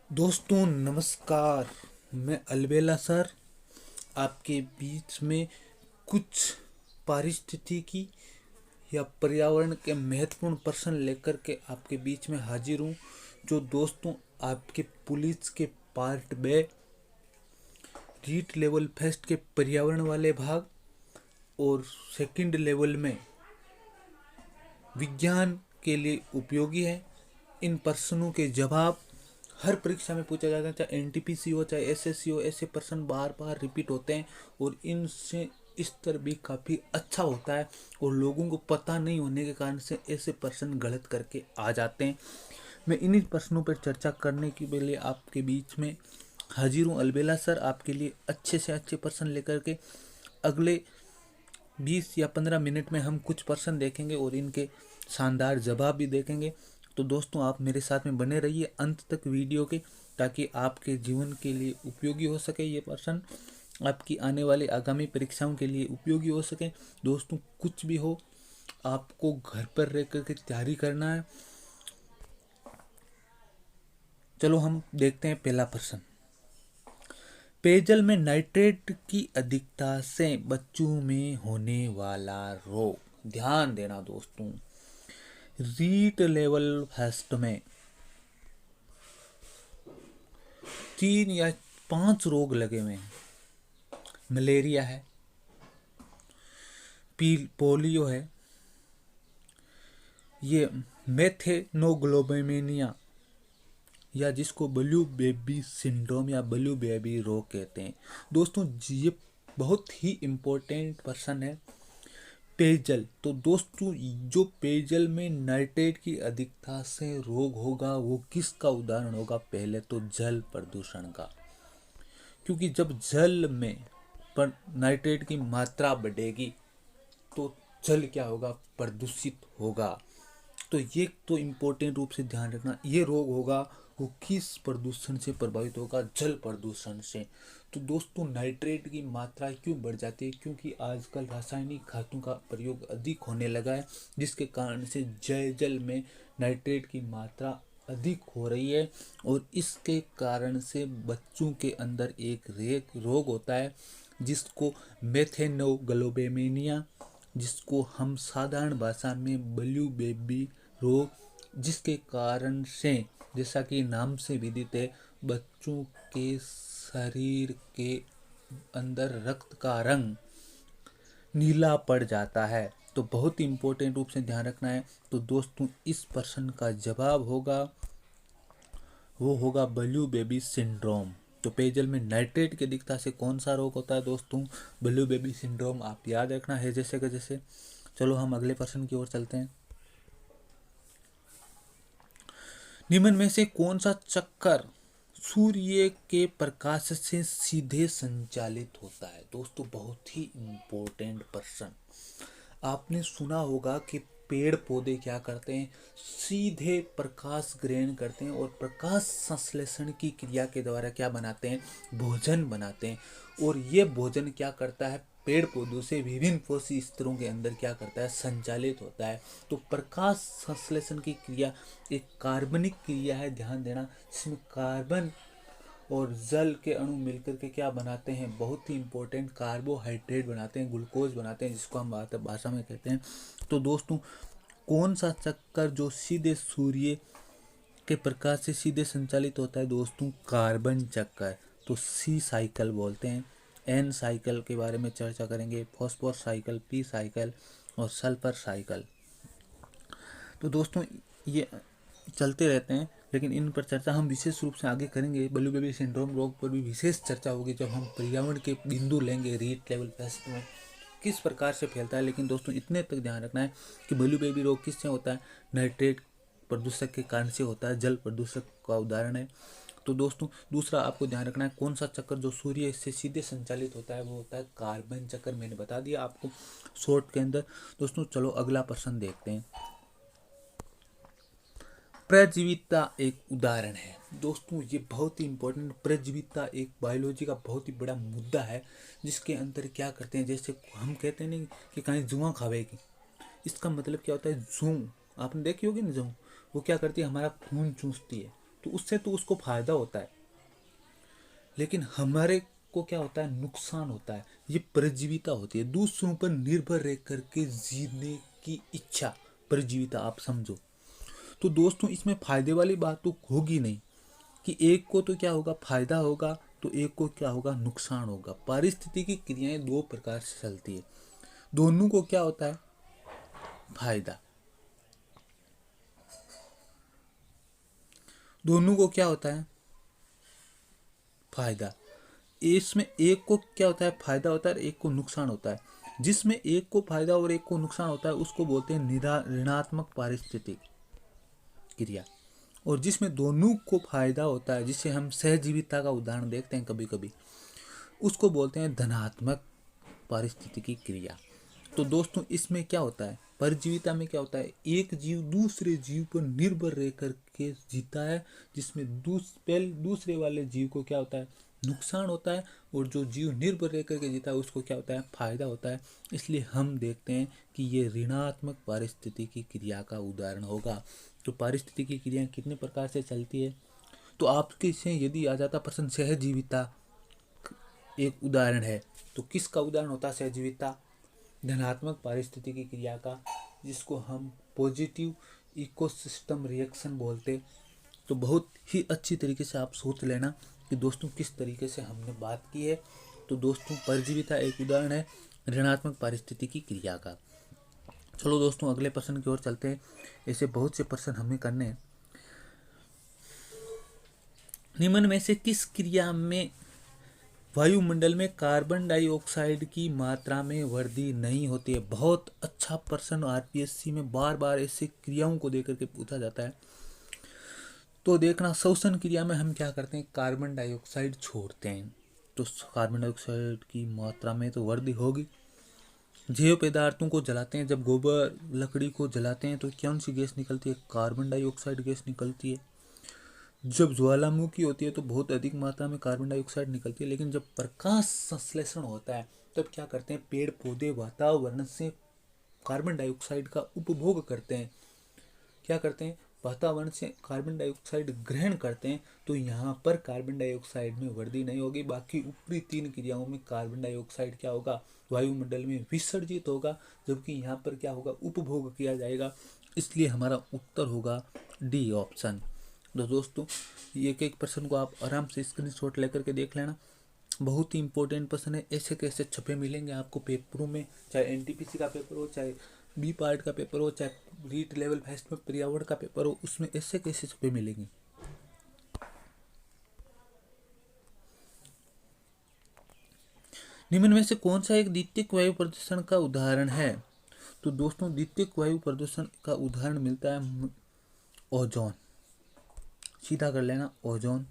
दोस्तों नमस्कार। मैं अलबेला सर आपके बीच में कुछ पारिस्थितिकी या पर्यावरण के महत्वपूर्ण प्रश्न लेकर के आपके बीच में हाजिर हूँ। जो दोस्तों आपके पुलिस के पार्ट बे रीट लेवल फेस्ट के पर्यावरण वाले भाग और सेकंड लेवल में विज्ञान के लिए उपयोगी है। इन प्रश्नों के जवाब हर परीक्षा में पूछा जाएगा, चाहे एनटीपीसी हो चाहे एसएससी हो। ऐसे प्रश्न बार बार रिपीट होते हैं और इनसे स्तर भी काफ़ी अच्छा होता है और लोगों को पता नहीं होने के कारण से ऐसे प्रश्न गलत करके आ जाते हैं। मैं इन्हीं प्रश्नों पर चर्चा करने के लिए आपके बीच में हाजिर हूँ। अलबेला सर आपके लिए अच्छे से अच्छे प्रश्न लेकर के अगले 20 या 15 मिनट में हम कुछ प्रश्न देखेंगे और इनके शानदार जवाब भी देखेंगे। तो दोस्तों आप मेरे साथ में बने रहिए अंत तक वीडियो के, ताकि आपके जीवन के लिए उपयोगी हो सके ये प्रश्न, आपकी आने वाली आगामी परीक्षाओं के लिए उपयोगी हो सके। दोस्तों कुछ भी हो, आपको घर पर रह कर के तैयारी करना है। चलो हम देखते हैं पहला प्रश्न। पेयजल में नाइट्रेट की अधिकता से बच्चों में होने वाला रोग। ध्यान देना दोस्तों, रीट लेवल फेस्ट में 3 या 5 रोग लगे हुए हैं। मलेरिया है, पोलियो है, ये मेथेनोग्लोबिनिया या जिसको ब्लू बेबी सिंड्रोम या ब्लू बेबी रोग कहते हैं। दोस्तों ये बहुत ही इम्पोर्टेंट प्रश्न है। पेयजल, तो दोस्तों जो पेयजल में नाइट्रेट की अधिकता से रोग होगा वो किसका उदाहरण होगा? पहले तो जल प्रदूषण का, क्योंकि जब जल में पर नाइट्रेट की मात्रा बढ़ेगी तो जल क्या होगा? प्रदूषित होगा। तो ये तो इम्पोर्टेंट रूप से ध्यान रखना, ये रोग होगा वो किस प्रदूषण से प्रभावित होगा? जल प्रदूषण से। तो दोस्तों नाइट्रेट की मात्रा क्यों बढ़ जाती है? क्योंकि आजकल रासायनिक खादों का प्रयोग अधिक होने लगा है, जिसके कारण से जल में नाइट्रेट की मात्रा अधिक हो रही है और इसके कारण से बच्चों के अंदर एक रोग होता है जिसको मेथेनोग्लोबिनिया, जिसको हम साधारण भाषा में ब्लू बेबी रोग, जिसके कारण से जैसा कि नाम से विदित है बच्चों के शरीर के अंदर रक्त का रंग नीला पड़ जाता है। तो बहुत ही इम्पोर्टेंट रूप से ध्यान रखना है। तो दोस्तों इस प्रश्न का जवाब होगा वो होगा ब्लू बेबी सिंड्रोम। तो पेयजल में नाइट्रेट की अधिकता से कौन सा रोग होता है दोस्तों? Blue baby syndrome. आप याद रखना है जैसे कि जैसे। चलो हम अगले प्रश्न की ओर चलते हैं। निम्न में से कौन सा चक्कर सूर्य के प्रकाश से सीधे संचालित होता है? दोस्तों बहुत ही इम्पोर्टेंट प्रश्न। आपने सुना होगा कि पेड़ पौधे क्या करते हैं? सीधे प्रकाश ग्रहण करते हैं और प्रकाश संश्लेषण की क्रिया के द्वारा क्या बनाते हैं? भोजन बनाते हैं। और ये भोजन क्या करता है? पेड़ पौधों से विभिन्न पोषक स्तरों के अंदर क्या करता है? संचालित होता है। तो प्रकाश संश्लेषण की क्रिया एक कार्बनिक क्रिया है, ध्यान देना, जिसमें कार्बन और जल के अणु मिलकर के क्या बनाते हैं? बहुत ही इंपॉर्टेंट कार्बोहाइड्रेट बनाते हैं, ग्लूकोज बनाते हैं, जिसको हम भाषा में कहते हैं। तो दोस्तों कौन सा चक्कर जो सीधे सूर्य के प्रकाश से सीधे संचालित होता है? दोस्तों कार्बन चक्कर। तो सी साइकिल बोलते हैं। एन साइकिल के बारे में चर्चा करेंगे, फॉस्फोरस साइकिल, पी साइकिल और सल्फर साइकिल। तो दोस्तों ये चलते रहते हैं, लेकिन इन पर चर्चा हम विशेष रूप से आगे करेंगे। ब्लू बेबी सिंड्रोम रोग पर भी विशेष चर्चा होगी जब हम पर्यावरण के बिंदु लेंगे रीट लेवल फेस्ट में किस प्रकार से फैलता है। लेकिन दोस्तों इतने तक ध्यान रखना है कि ब्लू बेबी रोग किससे होता है? नाइट्रेट प्रदूषक के कारण से होता है, जल प्रदूषक का उदाहरण है। तो दोस्तों दूसरा आपको ध्यान रखना है कौन सा चक्कर जो सूर्य से सीधे संचालित होता है, वो होता है कार्बन चक्कर। मैंने बता दिया आपको शॉर्ट के अंदर। दोस्तों चलो अगला प्रश्न देखते हैं। प्रजीविता एक उदाहरण है। दोस्तों ये बहुत ही इंपॉर्टेंट, प्रजीविता एक बायोलॉजी का बहुत ही बड़ा मुद्दा है, जिसके अंदर क्या करते हैं, जैसे हम कहते हैं नहीं कि कहीं जुआ खावेगी, इसका मतलब क्या होता है? जू, आपने देखी होगी ना जू, वो क्या करती है? हमारा खून चूसती है। तो उससे तो उसको फायदा होता है, लेकिन हमारे को क्या होता है, नुकसान होता है। ये परजीविता होती है, दूसरों पर निर्भर रह करके जीने की इच्छा, परजीविता आप समझो। तो दोस्तों इसमें फायदे वाली बात तो होगी नहीं, कि एक को तो क्या होगा, फायदा होगा, तो एक को क्या होगा, नुकसान होगा। पारिस्थितिकी क्रियाएं दो प्रकार से चलती है, दोनों को क्या होता है, फायदा, दोनों को क्या होता है, फायदा। इसमें एक को क्या होता है, फायदा होता है, और एक को नुकसान होता है। जिसमें एक को फायदा और एक को नुकसान होता है उसको बोलते हैं ऋणात्मक पारिस्थितिक क्रिया। और जिसमें दोनों को फायदा होता है, जिसे हम सहजीविता का उदाहरण देखते हैं कभी कभी, उसको बोलते हैं धनात्मक पारिस्थितिकी क्रिया। तो दोस्तों इसमें क्या होता है, परजीविता में क्या होता है, एक जीव दूसरे जीव पर निर्भर रह करके जीता है, जिसमें दूसरे वाले जीव को क्या होता है, नुकसान होता है, और जो जीव निर्भर रह करके जीता है उसको क्या होता है, फायदा होता है। इसलिए हम देखते हैं कि ये ऋणात्मक पारिस्थितिकी क्रिया का उदाहरण होगा। तो पारिस्थितिकी क्रियाएं कितने प्रकार से चलती है, तो आपके से यदि आ जाता प्रश्न सहजीविता एक उदाहरण है, तो किसका उदाहरण होता है सहजीविता, धनात्मक पारिस्थितिकी क्रिया का, जिसको हम पॉजिटिव इकोसिस्टम रिएक्शन बोलते। तो बहुत ही अच्छी तरीके से आप सोच लेना कि दोस्तों किस तरीके से हमने बात की है। तो दोस्तों परजीविता एक उदाहरण है ऋणात्मक पारिस्थितिकी क्रिया का। चलो दोस्तों अगले प्रश्न की ओर चलते हैं, ऐसे बहुत से प्रश्न हमें करने हैं। निम्न में से किस क्रिया में वायुमंडल में कार्बन डाइऑक्साइड की मात्रा में वृद्धि नहीं होती है? बहुत अच्छा प्रश्न आरपीएससी में बार बार ऐसी क्रियाओं को देकर के पूछा जाता है। तो देखना, श्वसन क्रिया में हम क्या करते हैं, कार्बन डाइऑक्साइड छोड़ते हैं, तो कार्बन डाइऑक्साइड की मात्रा में तो वृद्धि होगी। जैव पदार्थों को जलाते हैं, जब गोबर लकड़ी को जलाते हैं तो कौन सी गैस निकलती है, कार्बन डाइऑक्साइड गैस निकलती है। जब ज्वालामुखी होती है तो बहुत अधिक मात्रा में कार्बन डाइऑक्साइड निकलती है। लेकिन जब प्रकाश संश्लेषण होता है तब क्या करते हैं, पेड़ पौधे वातावरण से कार्बन डाइऑक्साइड का उपभोग करते हैं, क्या करते हैं, वातावरण से कार्बन डाइऑक्साइड ग्रहण करते हैं। तो यहाँ पर कार्बन डाइऑक्साइड में वृद्धि नहीं होगी, बाकी ऊपरी तीन क्रियाओं में कार्बन डाइऑक्साइड क्या होगा, वायुमंडल में विसर्जित होगा, जबकि यहाँ पर क्या होगा, उपभोग किया जाएगा। इसलिए हमारा उत्तर होगा डी ऑप्शन। तो दोस्तों एक एक प्रश्न को आप आराम से स्क्रीनशॉट लेकर के देख लेना, बहुत ही इंपॉर्टेंट प्रश्न है। ऐसे कैसे छपे मिलेंगे आपको पेपरों में, चाहे एनटीपीसी का पेपर हो, चाहे बी पार्ट का पेपर हो, चाहे रीट लेवल फर्स्ट में पर्यावरण का पेपर हो, उसमें ऐसे कैसे छपे मिलेंगे। निम्न में से कौन सा एक द्वितीयक वायु प्रदूषण का उदाहरण है? तो दोस्तों द्वितीयक वायु प्रदूषण का उदाहरण मिलता है ओजोन। सीधा कर लेना, ओजोन,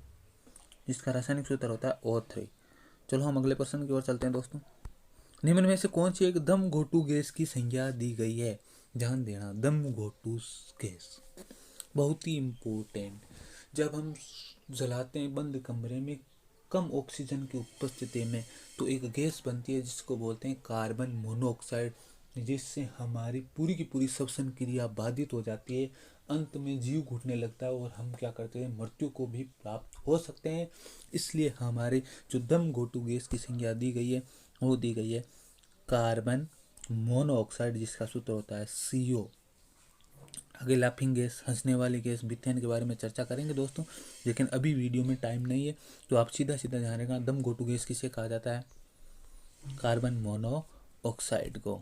जिसका रासायनिक सूत्र होता है O3। चलो हम अगले प्रश्न की ओर चलते हैं दोस्तों। निम्न में से कौन सी एक दम घोटू गैस की संज्ञा दी गई है? ध्यान देना, दम घोटू गैस बहुत ही इम्पोर्टेंट। जब हम जलाते हैं बंद कमरे में कम ऑक्सीजन की उपस्थिति में, तो एक गैस बनती है जिसको बोलते हैं कार्बन मोनोऑक्साइड, जिससे हमारी पूरी की पूरी श्वसन क्रिया बाधित हो जाती है, अंत में जीव घुटने लगता है और हम क्या करते हैं, मृत्यु को भी प्राप्त हो सकते हैं। इसलिए हमारे जो दम घोटू गैस की संज्ञा दी गई है वो दी गई है कार्बन मोनोऑक्साइड, जिसका सूत्र होता है CO। आगे लाफिंग गैस, हंसने वाली गैस, मीथेन के बारे में चर्चा करेंगे दोस्तों, लेकिन अभी वीडियो में टाइम नहीं है, तो आप सीधा सीधा ध्यान रखना, दम घोटू गैस किसे कहा जाता है, कार्बन मोनोऑक्साइड को।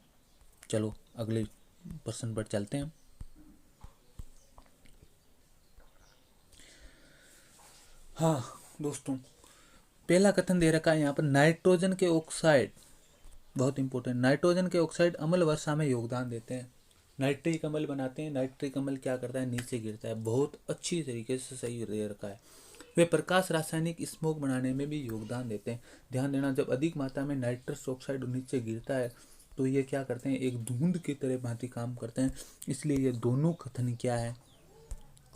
चलो अगले प्रश्न पर चलते हैं। हाँ दोस्तों, पहला कथन दे रखा है यहाँ पर, नाइट्रोजन के ऑक्साइड, बहुत इंपॉर्टेंट, नाइट्रोजन के ऑक्साइड अम्ल वर्षा में योगदान देते हैं, नाइट्रिक अम्ल बनाते हैं। नाइट्रिक अम्ल क्या करता है, नीचे गिरता है, बहुत अच्छी तरीके से सही दे रखा है। वे प्रकाश रासायनिक स्मोक बनाने में भी योगदान देते हैं। ध्यान देना, जब अधिक मात्रा में नाइट्रस ऑक्साइड नीचे गिरता है तो ये क्या करते हैं, एक धुंध की तरह भांति काम करते हैं। इसलिए ये दोनों कथन क्या है,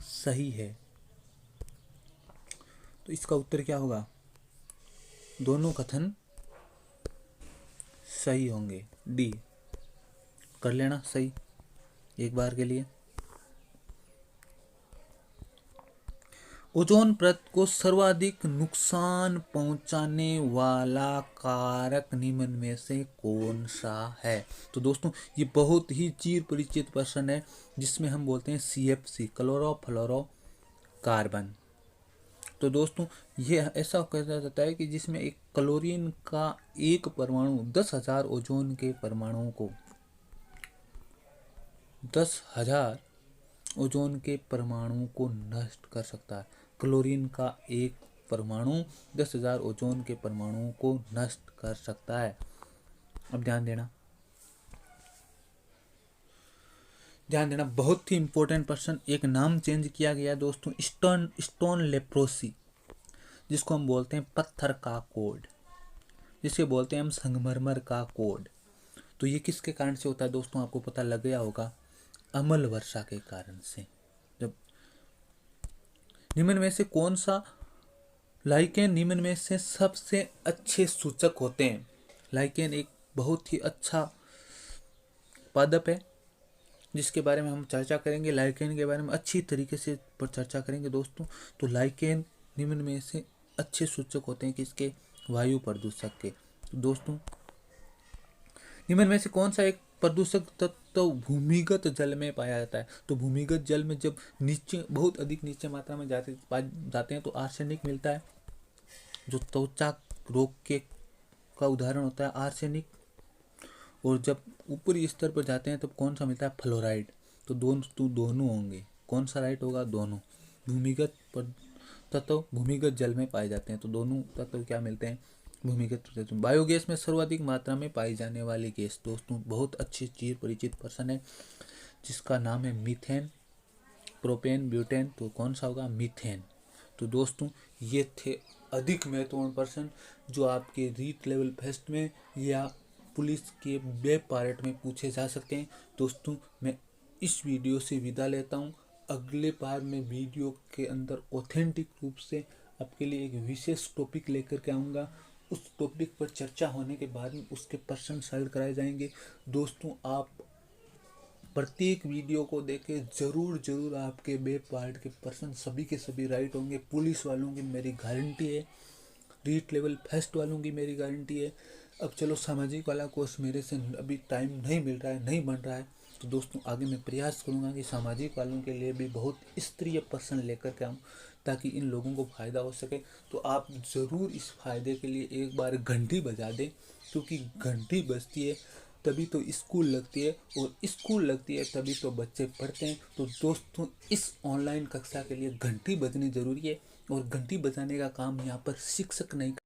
सही है। तो इसका उत्तर क्या होगा, दोनों कथन सही होंगे, डी कर लेना सही एक बार के लिए। ओजोन परत को सर्वाधिक नुकसान पहुंचाने वाला कारक निम्न में से कौन सा है? तो दोस्तों ये बहुत ही चिर परिचित प्रश्न है, जिसमें हम बोलते हैं CFC, क्लोरोफ्लोरो कार्बन। तो दोस्तों ये ऐसा कहा जाता है कि जिसमें एक क्लोरीन का एक परमाणु 10,000 ओजोन के परमाणुओं को 10,000 ओजोन के परमाणुओं को नष्ट कर सकता है। क्लोरीन का एक परमाणु 10,000 ओजोन के परमाणुओं को नष्ट कर सकता है। अब ध्यान देना, बहुत ही इंपॉर्टेंट प्रश्न। एक नाम चेंज किया गया दोस्तों, स्टोन लेप्रोसी, जिसको हम बोलते हैं पत्थर का कोड, जिसे बोलते हैं हम संगमरमर का कोड। तो ये किसके कारण से होता है दोस्तों? आपको पता लग गया होगा, अम्ल वर्षा के कारण से। जब निम्न में से कौन सा लाइकेन निम्न में से सबसे अच्छे सूचक होते हैं? लाइकेन एक बहुत ही अच्छा पादप है, जिसके बारे में हम चर्चा करेंगे। लाइकेन के बारे में अच्छी तरीके से चर्चा करेंगे दोस्तों। तो लाइकेन निम्न में से अच्छे सूचक होते हैं किसके? वायु प्रदूषक के। तो दोस्तों निम्न में से कौन सा एक प्रदूषक तत्व भूमिगत जल में पाया जाता है? तो भूमिगत जल में जब नीचे बहुत अधिक नीचे मात्रा में जाते हैं तो आर्सेनिक मिलता है, जो त्वचा रोग के का उदाहरण होता है आर्सेनिक। और जब ऊपरी स्तर पर जाते हैं तब कौन सा मिलता है? फ्लोराइड। तो दोनों होंगे। कौन सा राइट होगा? दोनों। भूमिगत तत्व भूमिगत जल में पाए जाते हैं, तो दोनों तत्व क्या मिलते हैं? भूमिगत तत्व। बायोगैस में सर्वाधिक मात्रा में पाई जाने वाली गैस दोस्तों बहुत अच्छी चिर परिचित प्रश्न है, जिसका नाम है मीथेन, प्रोपेन, ब्यूटेन। तो कौन सा होगा? मीथेन। तो दोस्तों ये थे अधिक महत्वपूर्ण प्रश्न जो आपके रीट लेवल फेस्ट में या पुलिस के वेब पार्ट में पूछे जा सकते हैं। दोस्तों मैं इस वीडियो से विदा लेता हूँ। अगले बार मैं वीडियो के अंदर ऑथेंटिक रूप से आपके लिए एक विशेष टॉपिक लेकर के आऊँगा। उस टॉपिक पर चर्चा होने के बाद में उसके प्रश्न सॉल्व कराए जाएंगे। दोस्तों आप प्रत्येक वीडियो को देखें, जरूर आपके वेब पार्ट के प्रश्न सभी के सभी राइट होंगे। पुलिस वालों की मेरी गारंटी है, रीट लेवल फर्स्ट वालों की मेरी गारंटी है। अब चलो सामाजिक वाला कोर्स मेरे से अभी टाइम नहीं मिल रहा है, नहीं बन रहा है, तो दोस्तों आगे मैं प्रयास करूंगा कि सामाजिक वालों के लिए भी बहुत स्तरीय प्रश्न लेकर के आऊँ, ताकि इन लोगों को फ़ायदा हो सके। तो आप ज़रूर इस फायदे के लिए एक बार घंटी बजा दें, क्योंकि घंटी बजती है तभी तो स्कूल लगती है, और स्कूल लगती है तभी तो बच्चे पढ़ते हैं। तो दोस्तों इस ऑनलाइन कक्षा के लिए घंटी बजनी ज़रूरी है, और घंटी बजाने का काम यहाँ पर शिक्षक नहीं